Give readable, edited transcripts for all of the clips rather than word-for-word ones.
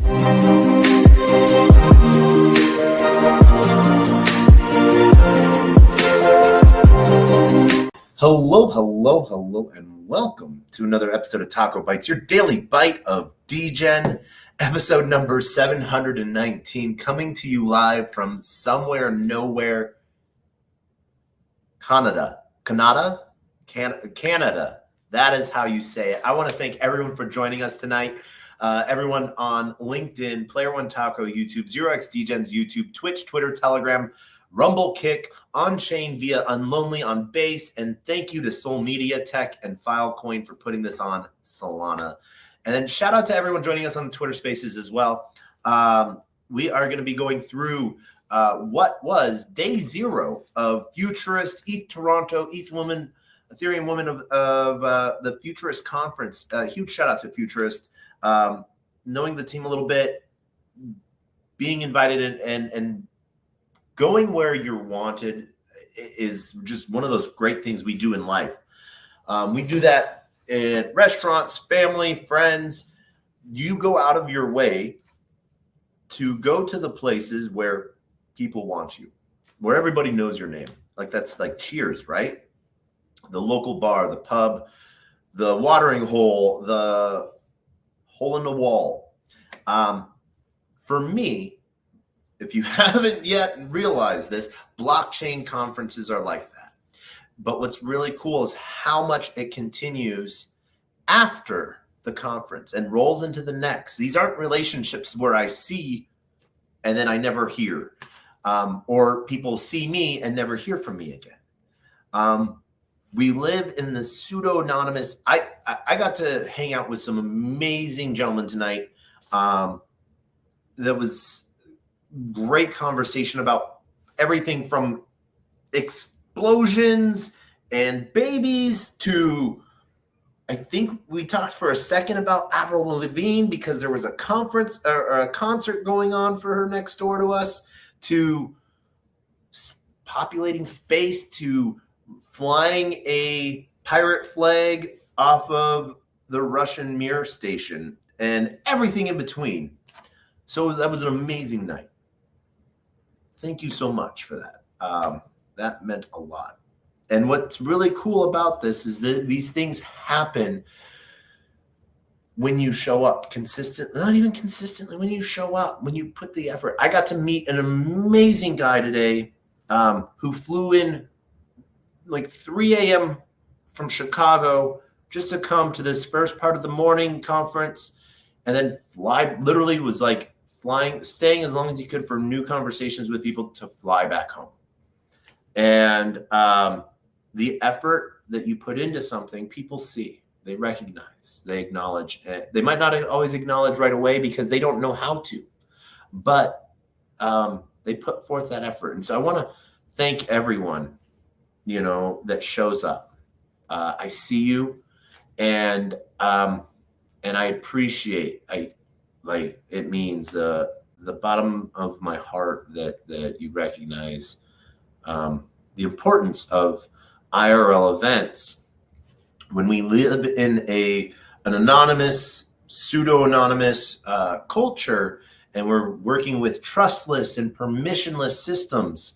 Hello, and welcome to another episode of TacoBytes, your daily bite of Degen, episode number 719, coming to you live from somewhere, nowhere, Canada. That is how you say it. I want to thank everyone for joining us tonight. Everyone on LinkedIn, Player One Taco, YouTube, 0xDegens YouTube, Twitch, Twitter, Telegram, Rumble, Kick, on-chain via Unlonely on Base, and thank you to Soul Media Tech and Filecoin for putting this on Solana. And then shout out to everyone joining us on the Twitter Spaces as well. We are going to be going through what was day 0 of Futurist, ETH Toronto, Ethereum Woman of the Futurist Conference. Huge shout out to Futurist. Knowing the team a little bit, being invited and going where you're wanted is just one of those great things we do in life. We do that in restaurants, family, friends. You go out of your way to go to the places where people want you, where everybody knows your name. Like that's like Cheers, right? The local bar, the pub, the watering hole, the hole in the wall. For me, if you haven't yet realized this, blockchain conferences are like that. But what's really cool is how much it continues after the conference and rolls into the next. These aren't relationships where I see and then I never hear, or people see me and never hear from me again. We live in the pseudo-anonymous. I got to hang out with some amazing gentlemen tonight. That was great conversation about everything from explosions and babies to, I think we talked for a second about Avril Lavigne because there was a conference or a concert going on for her next door to us, to populating space, to flying a pirate flag off of the Russian Mir station, and everything in between. So that was an amazing night. Thank you so much for that. That meant a lot. And what's really cool about this is that these things happen when you show up consistently, not even consistently, when you show up, when you put the effort. I got to meet an amazing guy today who flew in like 3 a.m. from Chicago just to come to this first part of the morning conference, and then literally was like staying as long as you could for new conversations with people to fly back home. And the effort that you put into something, people see, they recognize, they acknowledge. They might not always acknowledge right away because they don't know how to, but they put forth that effort. And so I want to thank everyone, that shows up. I see you, and I appreciate. It means the bottom of my heart that you recognize the importance of IRL events when we live in an anonymous, pseudo-anonymous culture, and we're working with trustless and permissionless systems.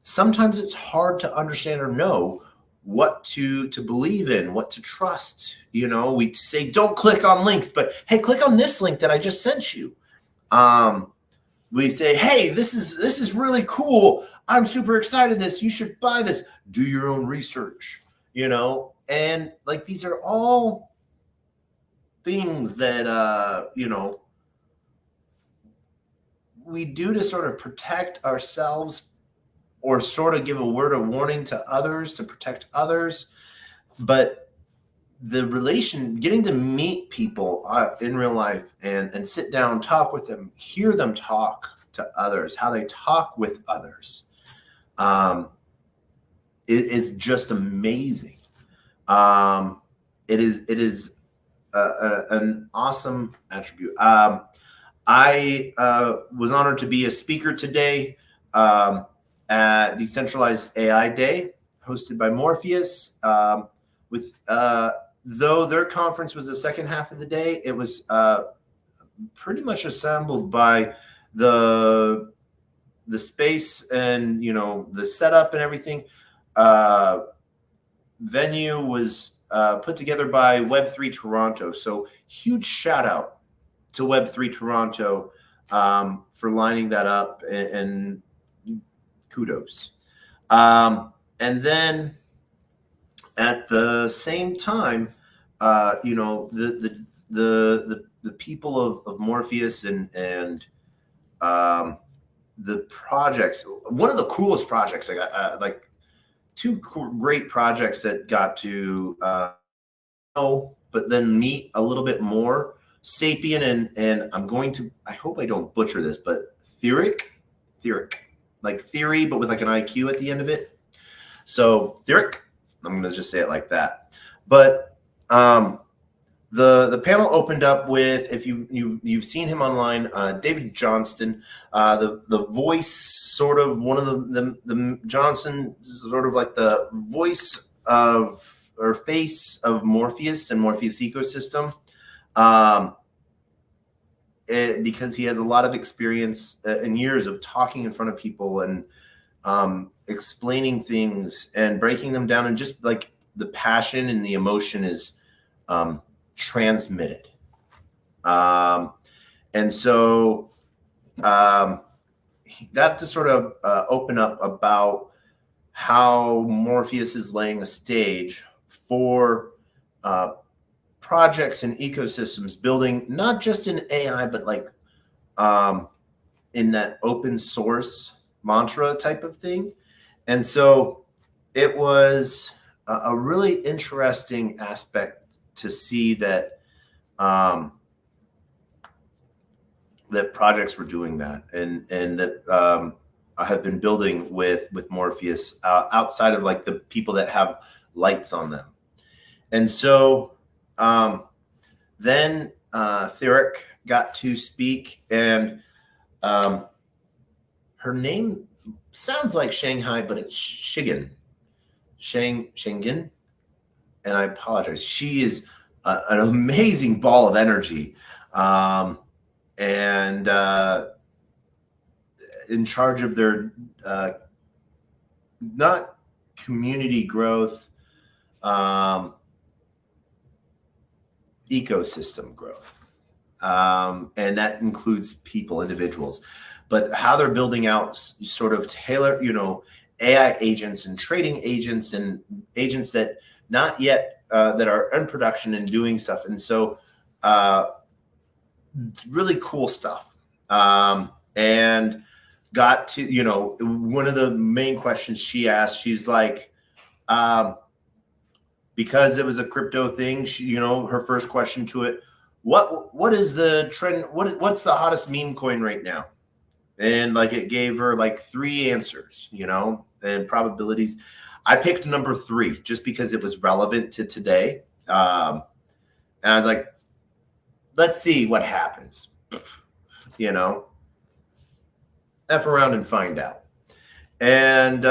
Sometimes it's hard to understand or know what to believe in, what to trust. We say, don't click on links, but hey, click on this link that I just sent you. We say, hey, this is really cool. I'm super excited you should buy this. Do your own research, and like, these are all things that, we do to sort of protect ourselves, or sort of give a word of warning to others to protect others. But getting to meet people in real life and sit down, talk with them, hear them talk to others, how they talk with others, it is just amazing. It is an awesome attribute. I was honored to be a speaker today at Decentralized AI Day, hosted by Morpheus. Though their conference was the second half of the day, it was pretty much assembled by the space and, you know, the setup and everything. Venue was put together by Web3 Toronto. So huge shout out to Web3 Toronto for lining that up, and kudos. And then at the same time, you know, the people of Morpheus and the projects. One of the coolest projects I got, like two great projects that got to know, but then meet a little bit more. Sapien and I'm going to, I hope I don't butcher this, but Theric, like theory, but with like an IQ at the end of it. So Theric, I'm going to just say it like that. But the panel opened up with, if you've seen him online, David Johnston, the voice, sort of one of the Johnson, sort of like the voice of, or face of Morpheus and Morpheus ecosystem, because he has a lot of experience and years of talking in front of people and explaining things and breaking them down, and just like the passion and the emotion is transmitted. And so that to sort of open up about how Morpheus is laying a stage for projects and ecosystems, building not just in AI, but like in that open source mantra type of thing. And so it was a really interesting aspect to see that that projects were doing that, and that I have been building with Morpheus outside of like the people that have lights on them. And so then Theric got to speak, and her name sounds like Shanghai, but it's Shigen. Shengen. And I apologize. She is an amazing ball of energy, and in charge of their not community growth, ecosystem growth, and that includes people, individuals, but how they're building out sort of tailored, you know, AI agents and trading agents and agents that not yet that are in production and doing stuff. And so really cool stuff. And got to, you know, one of the main questions she asked, she's like, because it was a crypto thing, she, you know, her first question to it, what is the trend? What's the hottest meme coin right now? And like it gave her like 3 answers, you know, and probabilities. I picked number 3 just because it was relevant to today. And I was like, let's see what happens, you know, F around and find out. And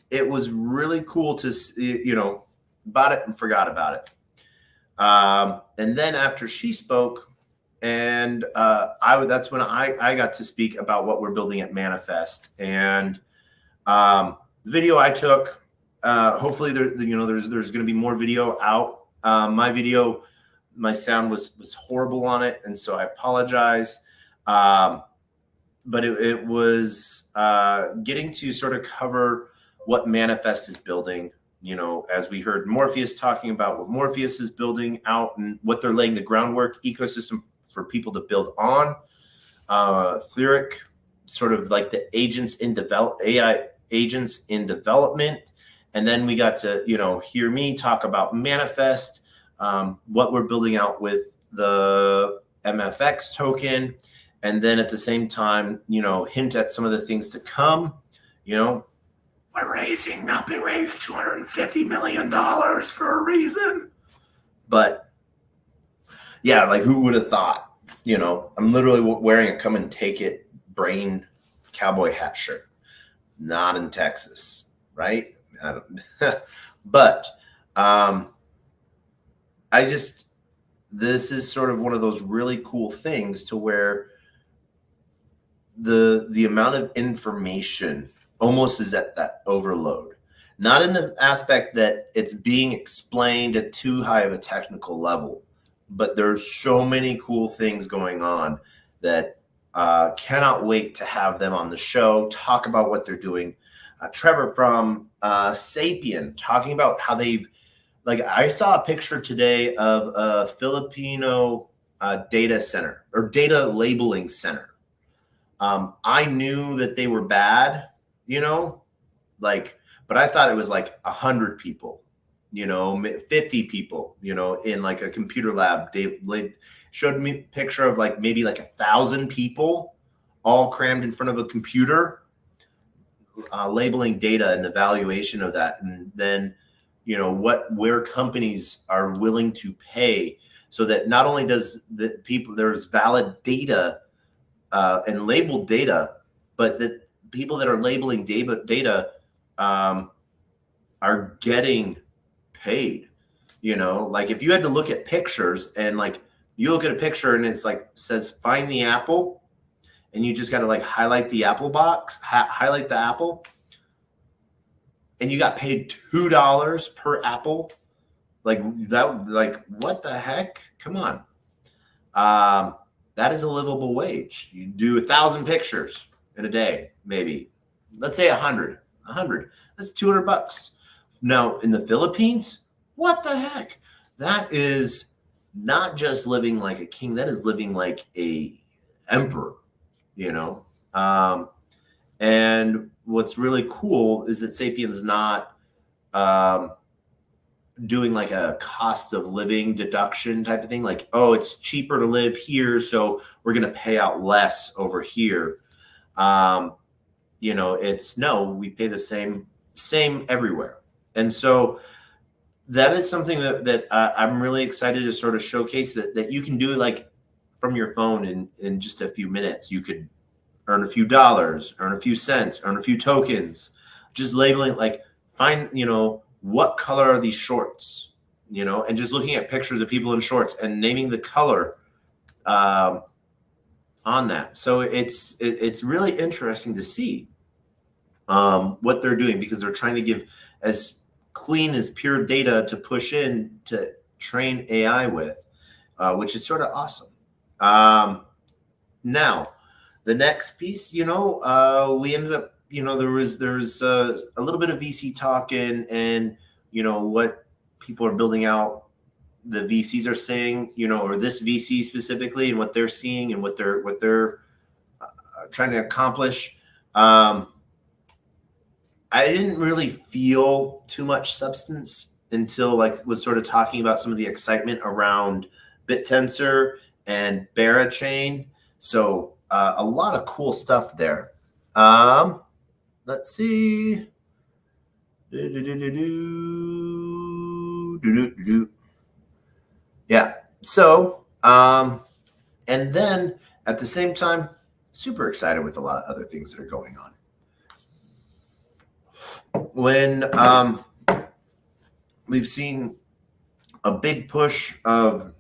it was really cool to see, you know, bought it and forgot about it. And then after she spoke, and that's when I got to speak about what we're building at Manifest. And the video I took, hopefully there's going to be more video out. My video, my sound was horrible on it, and so I apologize. But it was getting to sort of cover what Manifest is building. You know, as we heard Morpheus talking about what Morpheus is building out and what they're laying the groundwork ecosystem for people to build on. Theric, sort of like the agents in AI agents in development. And then we got to, you know, hear me talk about Manifest, what we're building out with the MFX token. And then at the same time, you know, hint at some of the things to come. You know, we're helping raise $250 million for a reason. But yeah, like who would have thought? You know, I'm literally wearing a come and take it brain cowboy hat shirt. Not in Texas, right? But I just, this is sort of one of those really cool things to where the amount of information almost is at that overload. Not in the aspect that it's being explained at too high of a technical level, but there's so many cool things going on that cannot wait to have them on the show, talk about what they're doing. Trevor from Sapien talking about how they've, like, I saw a picture today of a Filipino data center or data labeling center. I knew that they were bad, like, but I thought it was like 100 people, 50 people, in like a computer lab. They showed me a picture of like maybe like 1,000 people all crammed in front of a computer, labeling data and the valuation of that. And then, where companies are willing to pay so that not only does the people, there's valid data and labeled data, but that people that are labeling data are getting paid. Like if you had to look at pictures and like you look at a picture and it's like says find the apple, and you just got to like highlight the apple box, highlight the apple, and you got paid $2 per apple. Like that, like what the heck? Come on. That is a livable wage. You do 1,000 pictures in a day, maybe. Let's say 100. That's $200. Now in the Philippines, what the heck? That is not just living like a king. That is living like a emperor, And what's really cool is that Sapien's not doing like a cost of living deduction type of thing. Like, oh, it's cheaper to live here, so we're going to pay out less over here. It's no, we pay the same everywhere. And so that is something that I'm really excited to sort of showcase that you can do like from your phone in just a few minutes. You could earn a few dollars, earn a few cents, earn a few tokens, just labeling, like find, what color are these shorts, and just looking at pictures of people in shorts and naming the color on that. So it's really interesting to see what they're doing, because they're trying to give as clean as pure data to push in to train AI with, which is sort of awesome. Now, the next piece, we ended up, there's a little bit of VC talk and what people are building out, the VCs are saying, or this VC specifically, and what they're seeing and what they're trying to accomplish. I didn't really feel too much substance until like was sort of talking about some of the excitement around BitTensor and Berachain. So a lot of cool stuff there. Let's see. Yeah. So, and then at the same time, super excited with a lot of other things that are going on. When we've seen a big push of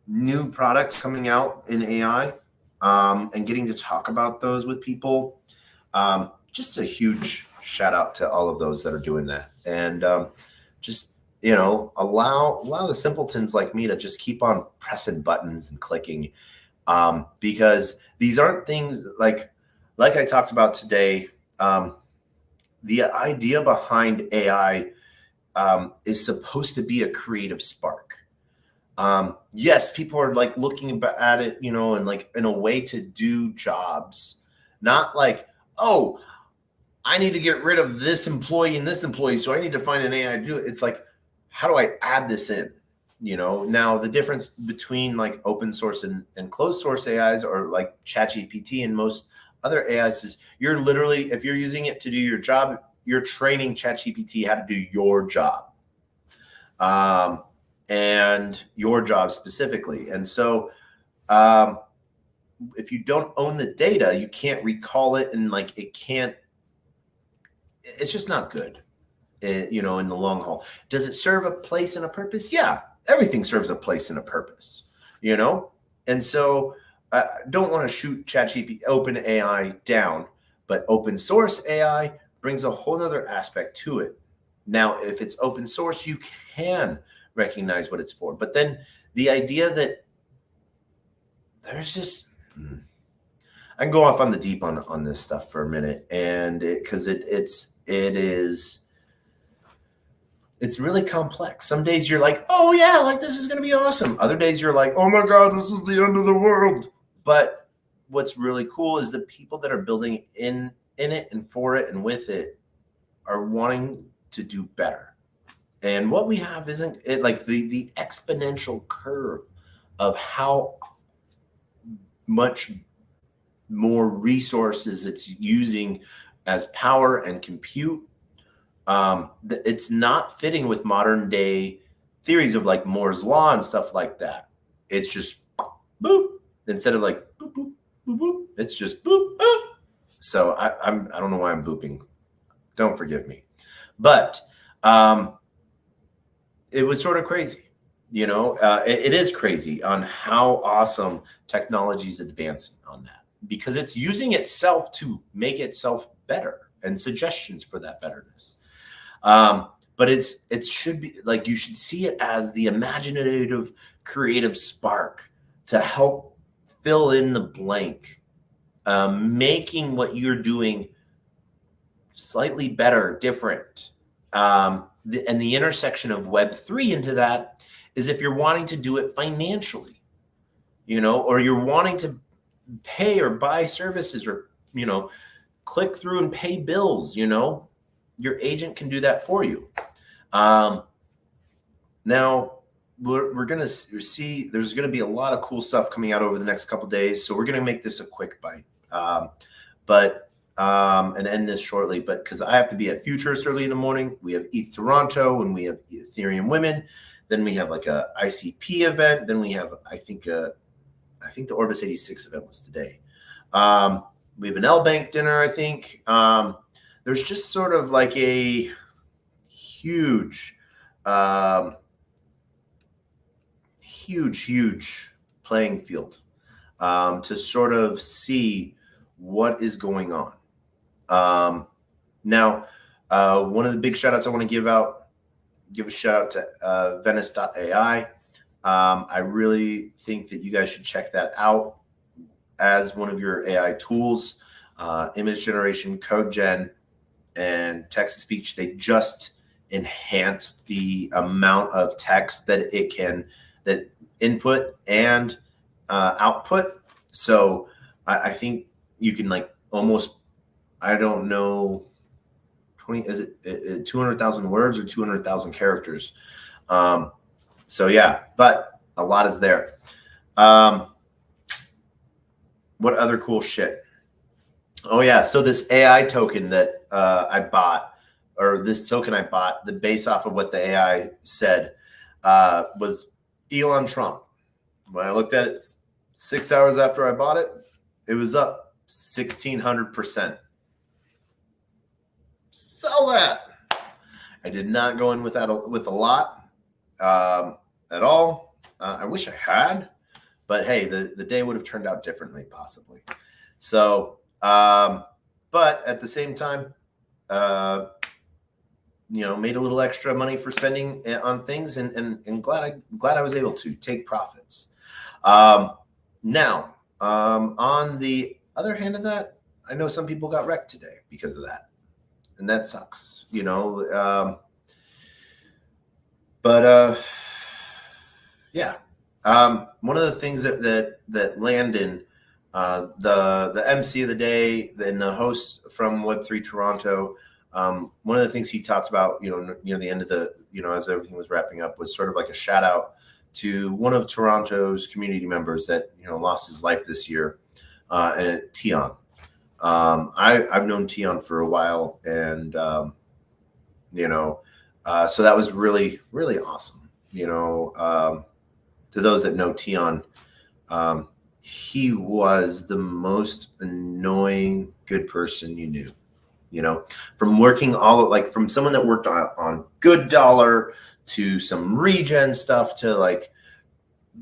new products coming out in AI, and getting to talk about those with people, just a huge shout out to all of those that are doing that, and just allow the simpletons like me to just keep on pressing buttons and clicking, because these aren't things like I talked about today. The idea behind AI is supposed to be a creative spark. Yes, people are like looking at it, and like in a way to do jobs, not like, oh, I need to get rid of this employee and this employee, so I need to find an AI to do it. It's like, how do I add this in? Now the difference between like open source and closed source AIs, or like ChatGPT and most other AIs, is you're literally, if you're using it to do your job, you're training ChatGPT how to do your job. And your job specifically. And so if you don't own the data, you can't recall it, and like it's just not good, in the long haul. Does it serve a place and a purpose? Yeah, everything serves a place and a purpose, you know? And so I don't want to shoot ChatGPT, open AI down, but open source AI brings a whole other aspect to it. Now, if it's open source, you can recognize what it's for. But then the idea that there's just, I can go off on the deep on this stuff for a minute, and because it's really complex. Some days you're like, oh yeah, like this is going to be awesome. Other days you're like, oh my God, this is the end of the world. But what's really cool is the people that are building in it and for it and with it are wanting to do better. And what we have isn't it like the exponential curve of how much more resources it's using as power and compute. It's not fitting with modern day theories of like Moore's law and stuff like that. It's just boop instead of like boop boop boop boop. It's just boop. Boop. So I don't know why I'm booping. Don't forgive me, but it was sort of crazy. You know, it is crazy on how awesome technology is advancing on that, because it's using itself to make itself better and suggestions for that betterness. But it should be like, you should see it as the imaginative, creative spark to help fill in the blank, making what you're doing slightly better, different. And the intersection of Web3 into that is if you're wanting to do it financially, you know, or you're wanting to pay or buy services or, you know, click through and pay bills, you know, your agent can do that for you. Now we're going to see, there's going to be a lot of cool stuff coming out over the next couple of days. So we're going to make this a quick bite, and end this shortly, but because I have to be at Futurist early in the morning. We have ETH Toronto and we have Ethereum Women. Then we have like a ICP event. Then we have, I think the Orbis 86 event was today. We have an L Bank dinner, I think. There's just sort of like a huge playing field to sort of see what is going on. Now, one of the big shout outs I want to give a shout out to Venice.ai. I really think that you guys should check that out as one of your AI tools. Image generation, code gen, and text to speech. They just enhanced the amount of text that it can, that input and output. So I think you can like almost, I don't know, 200,000 words or 200,000 characters. So yeah, but a lot is there. What other cool shit? Oh yeah, so this AI token that I bought, or this token I bought, the base off of what the AI said, was Elon Trump. When I looked at it 6 hours after I bought it, it was up 1,600%. Sell that. I did not go in with that with a lot at all. I wish I had, but hey, the day would have turned out differently, possibly. So, but at the same time, you know, made a little extra money for spending on things, and glad I was able to take profits. Now, on the other hand of that, I know some people got wrecked today because of that, and that sucks, you know. Yeah. One of the things that Landon, the MC of the day, and the host from Web3 Toronto, one of the things he talked about, you know, the end of the, you know, as everything was wrapping up, was sort of like a shout out to one of Toronto's community members that, you know, lost his life this year, and Tion. I've known Tion for a while, and you know, so that was really, really awesome. You know, to those that know Tion, he was the most annoying good person you knew. You know, from working from someone that worked on Good Dollar to some regen stuff to like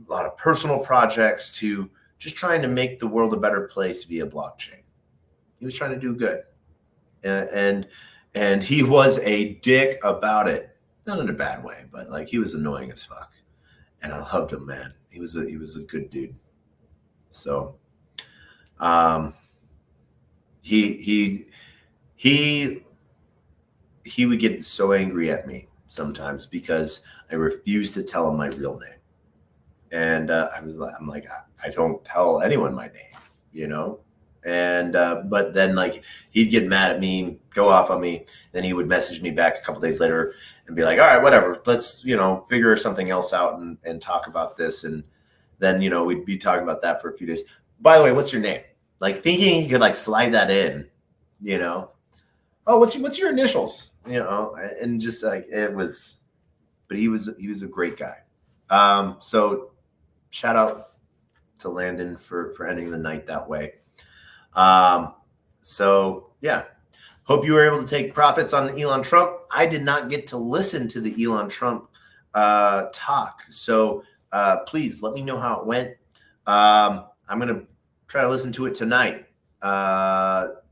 a lot of personal projects to just trying to make the world a better place via blockchain. He was trying to do good. And he was a dick about it. Not in a bad way, but like he was annoying as fuck. And I loved him, man. He was a good dude. So he would get so angry at me sometimes because I refused to tell him my real name. And I'm like, I don't tell anyone my name, you know? And but then like he'd get mad at me, go off on me. Then he would message me back a couple days later and be like, all right, whatever, let's, figure something else out and talk about this. And then, we'd be talking about that for a few days. By the way, what's your name? Like thinking he could like slide that in, oh, what's your initials? And just like it was, but he was a great guy. So shout out to Landon for ending the night that way. So yeah, hope you were able to take profits on the Elon Trump. I did not get to listen to the Elon Trump talk. So please let me know how it went. I'm going to try to listen to it tonight. Over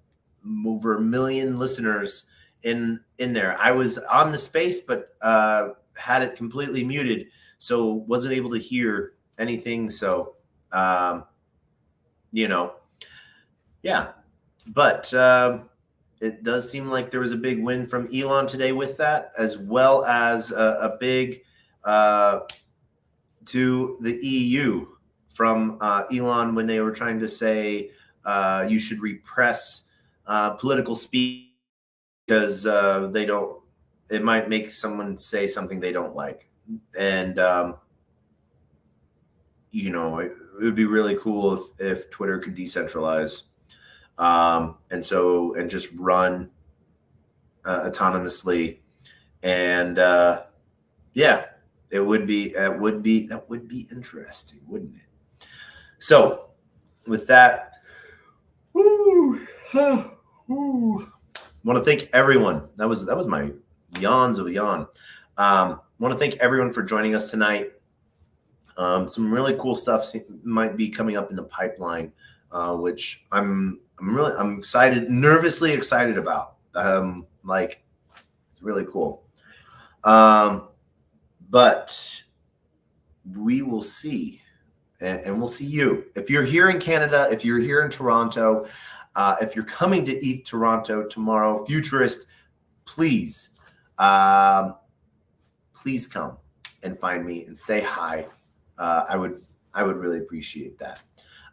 1 million listeners in there. I was on the space, but had it completely muted, so wasn't able to hear anything. So, yeah, but it does seem like there was a big win from Elon today with that, as well as a big to the EU from Elon when they were trying to say you should repress political speech because it might make someone say something they don't like. And, it would be really cool if Twitter could decentralize and just run autonomously. And yeah, that would be interesting, wouldn't it? So with that, want to thank everyone. That was my yawns of a yawn. Want to thank everyone for joining us tonight. Some really cool stuff might be coming up in the pipeline, which I'm excited, nervously excited about. Like it's really cool. But we will see, and we'll see you. If you're here in Canada, if you're here in Toronto, if you're coming to ETH Toronto tomorrow, Futurist, please come and find me and say hi. I would really appreciate that.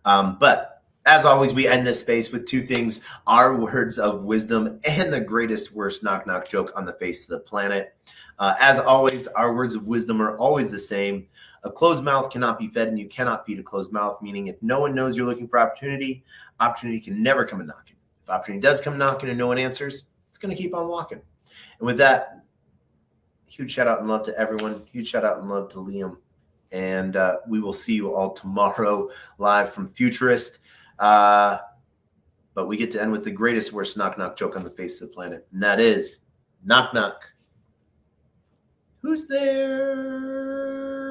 But as always, we end this space with two things: our words of wisdom and the greatest, worst knock-knock joke on the face of the planet. As always, our words of wisdom are always the same. A closed mouth cannot be fed, and you cannot feed a closed mouth, meaning if no one knows you're looking for opportunity can never come a knocking. If opportunity does come knocking and no one answers, it's going to keep on walking. And with that, huge shout out and love to everyone. Huge shout out and love to Liam. And we will see you all tomorrow live from Futurist. But we get to end with the greatest, worst knock-knock joke on the face of the planet. And that is, knock, knock. Who's there?